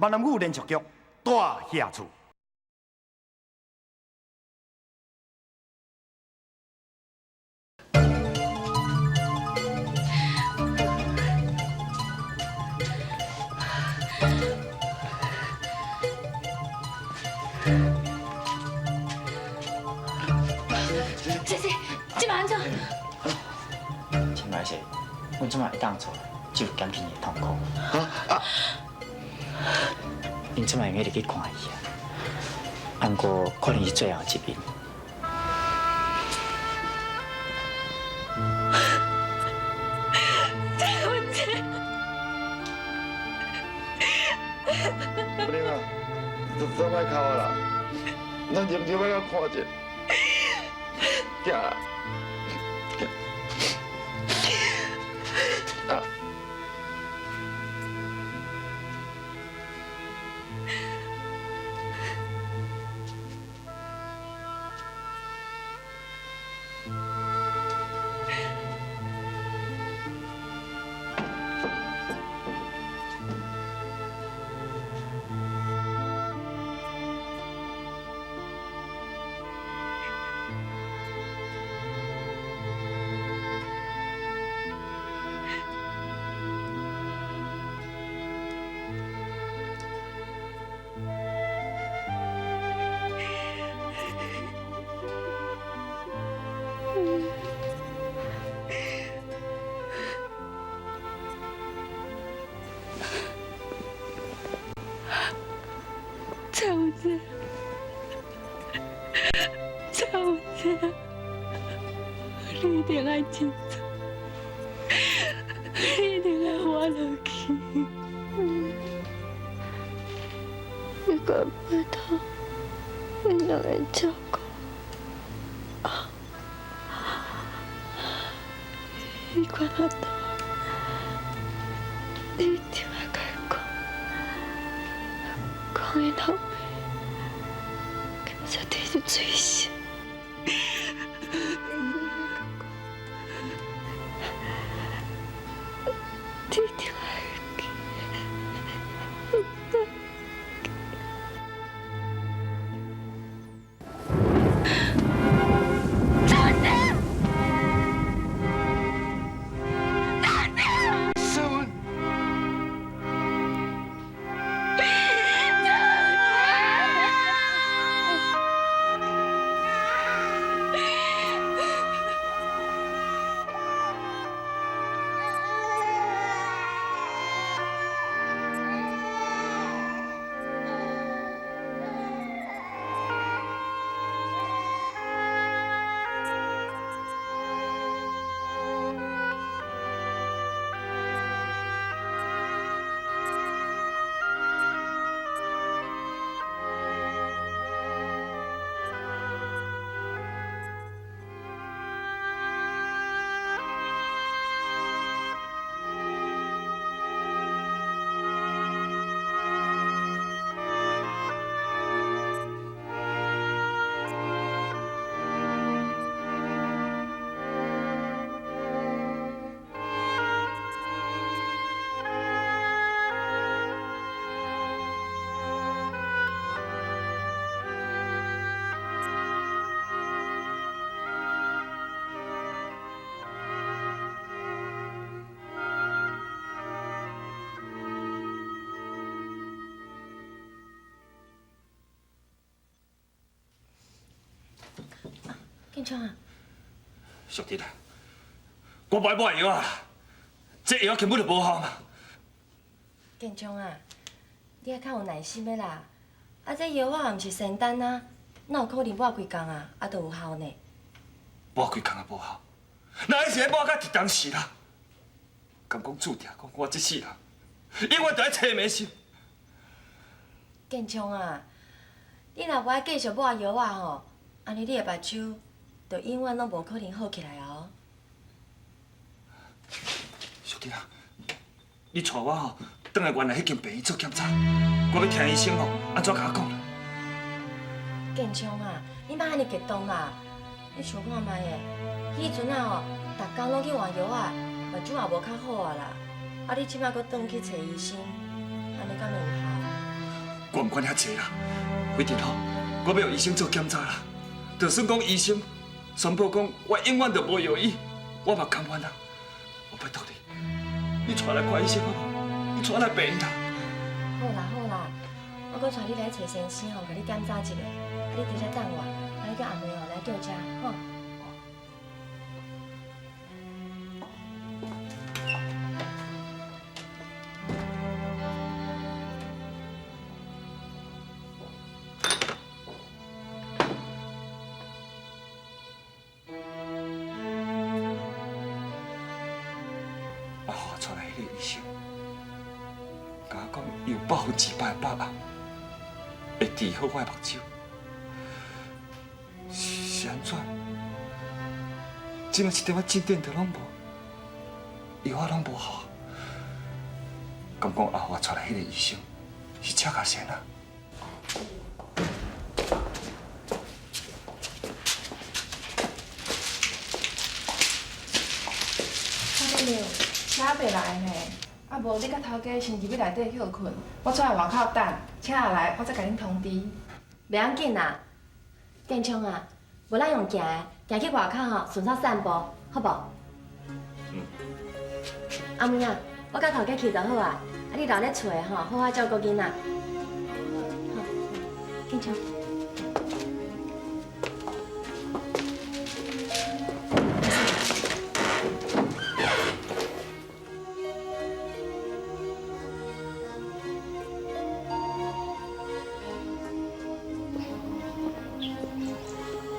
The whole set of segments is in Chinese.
闽南语连续剧大下厝。这嘛安怎？请问是，阮即马会当做就减轻伊的痛苦。恁即马用迄入去看伊啊，不过可能是最后一面。不灵啊，都莫哭啦，咱认真要看者，行啦。啊。臭子，臭子，你一定爱清楚，你一定爱活落去。你管不到，你两个照顾。你管得到，你一定要改讲，讲伊老爸，今仔日是最神。你一定要记。建昌啊，小弟啊，我买买药啊，这药根本就无效嘛。建昌啊，你也较有耐心的啦。啊，这药啊，毋是仙丹啊，哪有可能抹几工啊，就有效呢？抹几工也无效，哪会是抹到当时啦？敢讲注定讲我这世人永远就爱痴迷心。建昌啊，你若不爱继续抹药啊吼，安尼你的目睭就永远拢无可能好起来哦。小弟啊，你带我吼，转来原来迄间病院做检查，我要听医生吼安怎甲我讲啦。建昌啊，你莫安尼激动啦！你想看卖诶，迄阵啊吼，逐工拢去换药啊，目睭也无较好啊啦。啊，你即摆搁转去找医生，安尼敢会有效？管遐济啦。规定吼，我要医生做检查啦。就算讲医生宣布讲我永远就无药医，我嘛甘愿啦。我拜托你，你带来看医生好无？你带来病啦。好啦好啦，我搁带你来找先生吼，甲你检查一下。你伫遮等我，你叫阿妹吼来叫车吼。啊，我带来迄个医生，甲我讲伊有100%把握，会治好我的目睭。是安怎？即摆一点仔进展都拢无，药仔拢无效。敢讲后我带来迄个医生是赤甲仙啊？阿妹，车袂来呢，啊无你甲头家先入去内底休困，我出来外口等，车也来，我再甲恁通知。袂要紧啦，建昌啊，无咱用行的，行去外口吼，顺手散步，好无？阿妹啊，我甲头家去就好啊，你留咧厝的吼，好好照顾囡仔。好，建昌。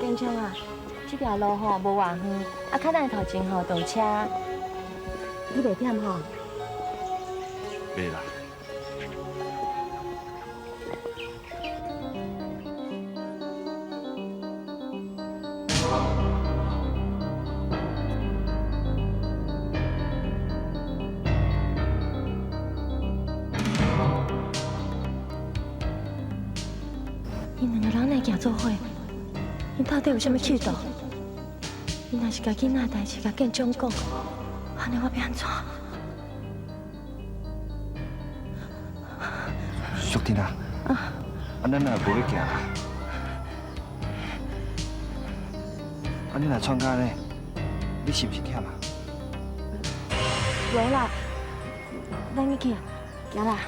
建昌啊，这条路吼无偌远，啊，较等头前吼倒车，你袂忝吼？袂啦。因两个人来行做伙，因到底有啥物企图？因若是甲囡仔代志甲建昌讲，安尼我要安怎？淑婷啊，咱若无要行啦，你若创甲呢，你是毋是忝啊？无啦，咱入去啊，行啦。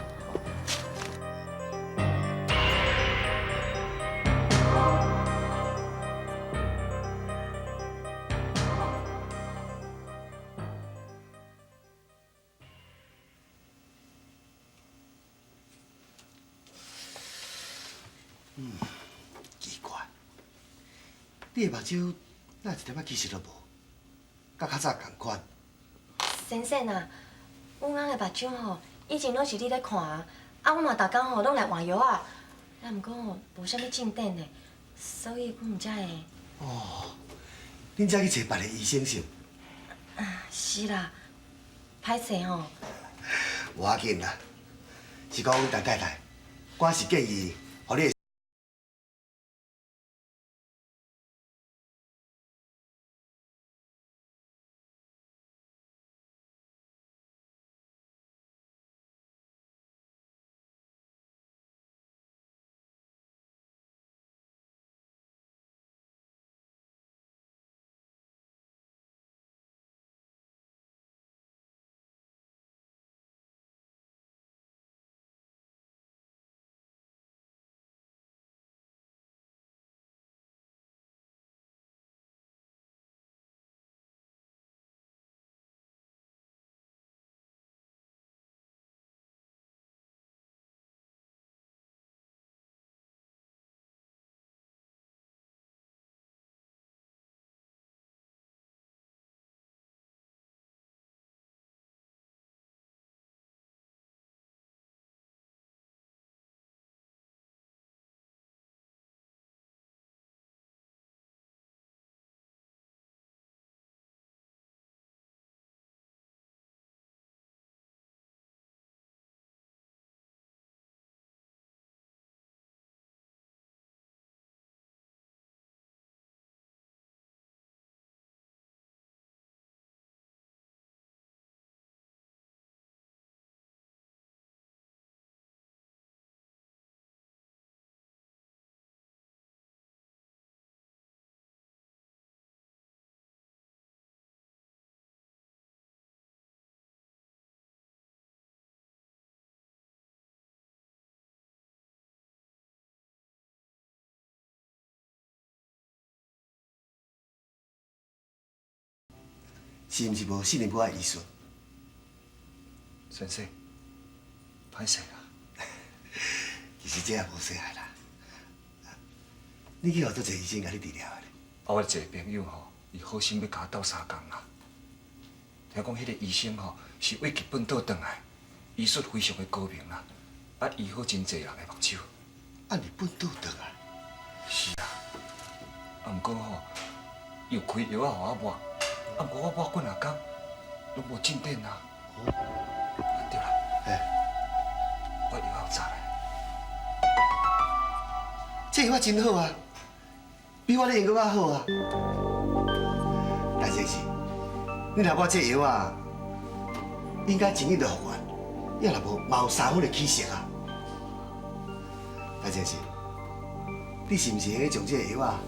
奇怪，你的目睭哪一点仔气色都无，甲较早同款。先生啊，阮翁的目睭吼，以前拢是你咧看啊，我嘛逐工吼拢来换药啊，但毋过吼无啥物进展的，所以阮毋才会。哦，恁才去找别个医生是？是啦，歹势吼。无要紧啦，是讲陈太太，我是建议，互你的是毋是无信任我的医术？先生，歹势啦。其实这也无细害啦。你去互多济医生甲你治疗的咧？我一个朋友吼，伊好心要甲我斗相共啦。听讲迄个医生吼是为日本岛转来，医术非常的高明啦，医好真济人的目睭。啊，日本倒转来？是啊，毋过吼，又开药仔互我抹，毋过我抹几若工，拢无进展啊。对啦，我药仔有查咧。这药真好啊，比我咧用搁较好啊。大先生，你若我这药啊，应该真紧就复原，要若无嘛有3分的起色啊。大先生，你是毋是会将这个药啊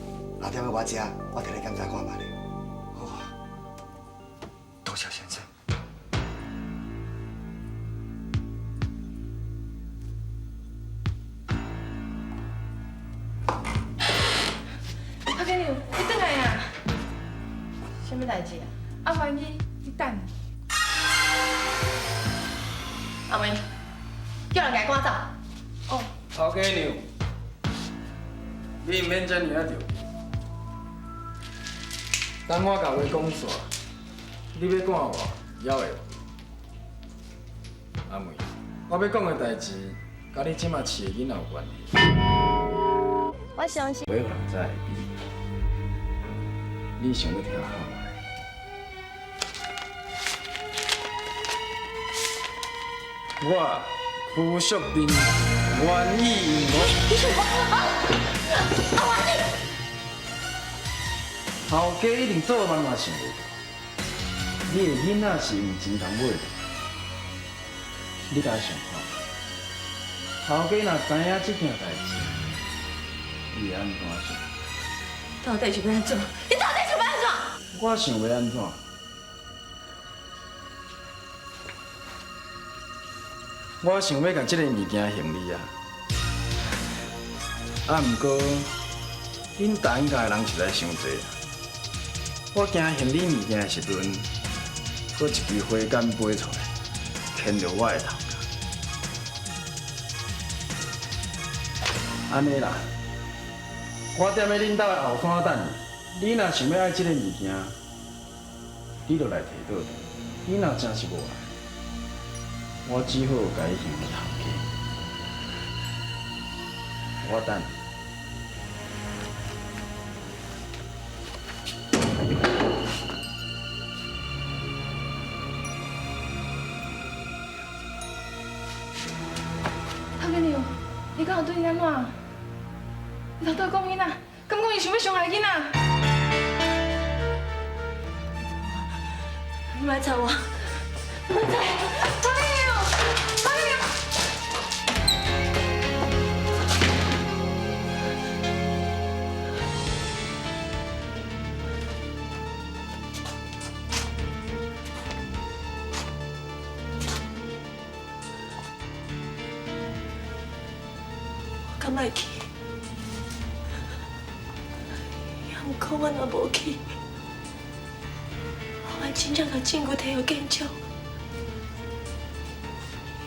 留踮喺我遮，我摕来检查看觅咧？好啊，多谢先生。阿根牛，你转来啊？什么代志啊？阿万一你等。阿妹，叫人家赶走。哦，头家娘，你唔免遮尔啊着急。等我甲话讲煞，你要赶我，还会无？阿妹，我要讲的代志，甲你即马饲的囡仔有关系。我相信。袂有人知会比，你想要听好吗？我傅淑珍愿意用头家一定做梦嘛想袂到，你的囡仔是用钱通买的。你甲想看，头家若知影这件代志，伊会安怎想？到底想要安怎？你到底想要安怎？我想要安怎？我想要甲这个物件行你啊！毋过，恁大家的人实在伤济啊！我惊行李物件的时阵，搁一支花杆飞出来，牵着我的头壳。安尼啦，我踮咧恁兜的后山等你。你若想要爱这个物件，你就来摕倒去。你若真是无爱，我只好甲伊还给头家。我等。头家娘，你敢有对伊安怎？你偷偷讲囡仔，敢讲伊想要伤害囡仔？你莫吵我，你莫吵我，头家娘，头家娘。我敢袂去，也毋过我若无去，我真正甲证据摕互检照，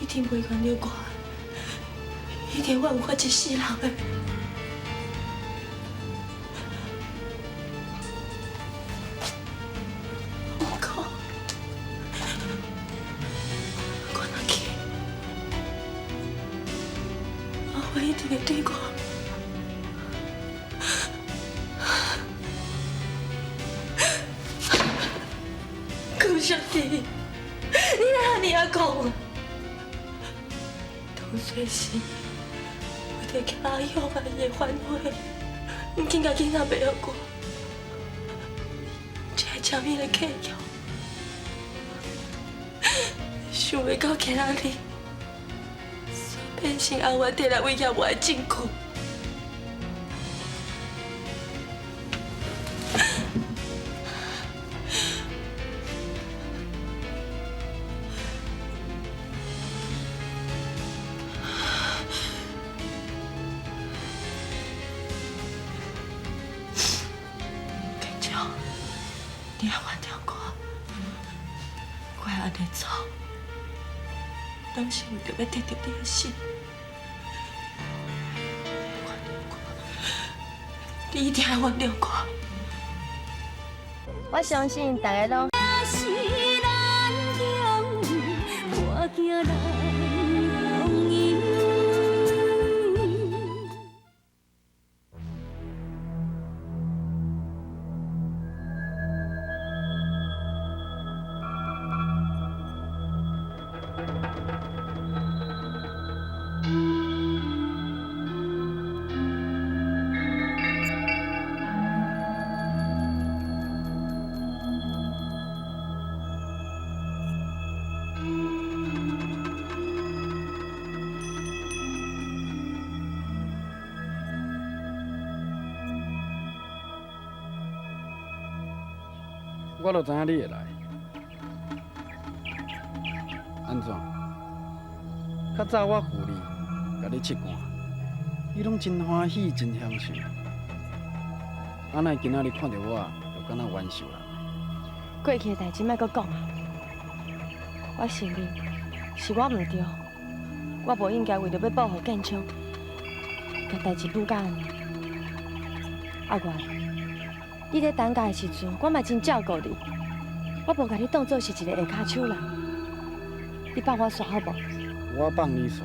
一定袂原谅我，一定冤我一世人的。不过，我若去，我一定会对我。顾兄弟，你哪里啊讲啊？当初时，我就叫阿勇把伊的反悔，唔紧甲囡仔卖互我，才将伊的计较，想袂到今仔日，变成阿元摕来威胁我的证据。你要原谅我，的走，拢是为着要得到你的心。你一定要原谅我。我相信大家拢。我就知影你会来。安怎？较早我扶你，甲你试汗，你拢真欢喜，真享受。安奈今仔日看到我，就敢若冤仇人。过去的代志莫搁讲啊！我承认是我唔对，我无应该为着要保护建昌，甲代志愈甲安尼。阿元，你在等假的时阵，我嘛真照顾你，我无甲你当做是一个下骹手人。你放我煞好无？我放你煞，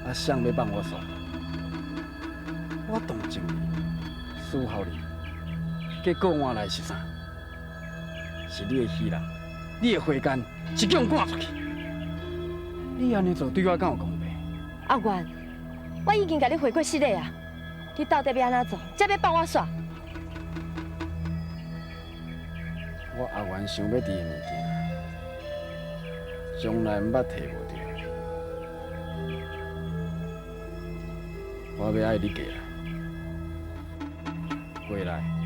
啊，谁要放我煞？我同情你，思考你，结果换来是啥？是你的戏人，你的花干是叫人赶出去。你安尼做对我敢有公平？阿元，我已经甲你回过失礼啊！你到底要安怎做，才要放我煞？我阿元想要伫的物件，从来毋捌摕无着。我要爱你过来，回来。